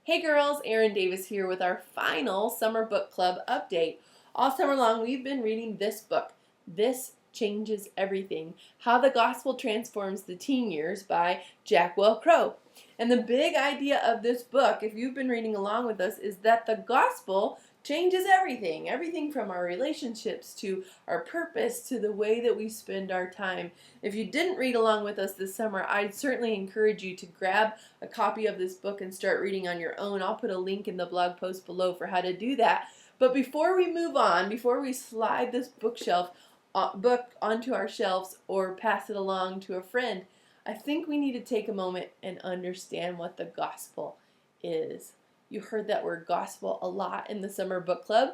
Hey girls, Erin Davis here with our final summer book club update. All summer long we've been reading this book, This Changes Everything, How the Gospel Transforms the Teen Years by Jackwell Crow. And the big idea of this book, if you've been reading along with us, is that the gospel changes everything. Everything from our relationships to our purpose to the way that we spend our time. If you didn't read along with us this summer, I'd certainly encourage you to grab a copy of this book and start reading on your own. I'll put a link in the blog post below for how to do that. But before we move on, before we slide this book onto our shelves or pass it along to a friend, I think we need to take a moment and understand what the gospel is. You heard that word gospel a lot in the summer book club.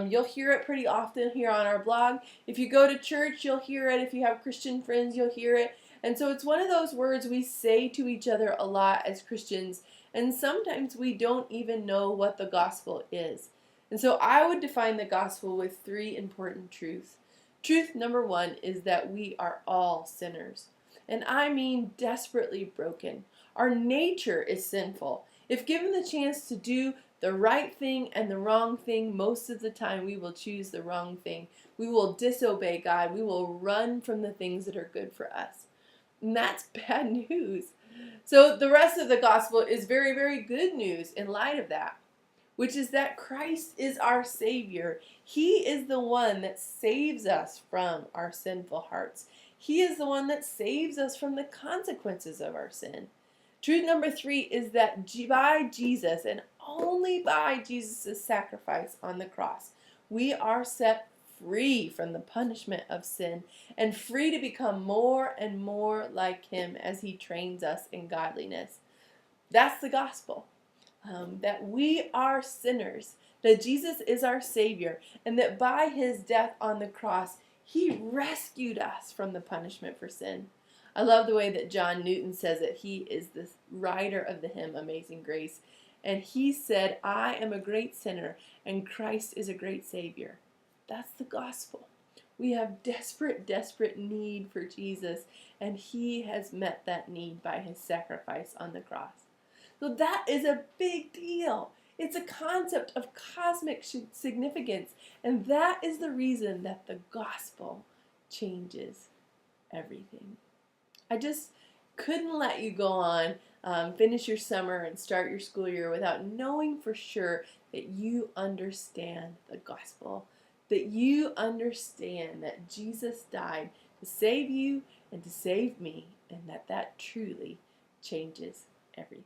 You'll hear it pretty often here on our blog. If you go to church, you'll hear it. If you have Christian friends, you'll hear it. And so it's one of those words we say to each other a lot as Christians, and sometimes we don't even know what the gospel is. And so I would define the gospel with three important truths. Truth number one is that we are all sinners. And I mean desperately broken. Our nature is sinful. If given the chance to do the right thing and the wrong thing, most of the time we will choose the wrong thing. We will disobey God. We will run from the things that are good for us. And that's bad news. So the rest of the gospel is very, very good news in light of that, which is that Christ is our Savior. He is the one that saves us from our sinful hearts. He is the one that saves us from the consequences of our sin. Truth number three is that by Jesus and only by Jesus' sacrifice on the cross, we are set free from the punishment of sin and free to become more and more like Him as He trains us in godliness. That's the gospel. That we are sinners, that Jesus is our Savior, and that by His death on the cross, He rescued us from the punishment for sin. I love the way that John Newton says it. He is the writer of the hymn Amazing Grace. And he said, I am a great sinner and Christ is a great Savior. That's the gospel. We have desperate, desperate need for Jesus, and He has met that need by His sacrifice on the cross. So that is a big deal. It's a concept of cosmic significance, and that is the reason that the gospel changes everything. I just couldn't let you go on, finish your summer and start your school year without knowing for sure that you understand the gospel, that you understand that Jesus died to save you and to save me, and that truly changes everything.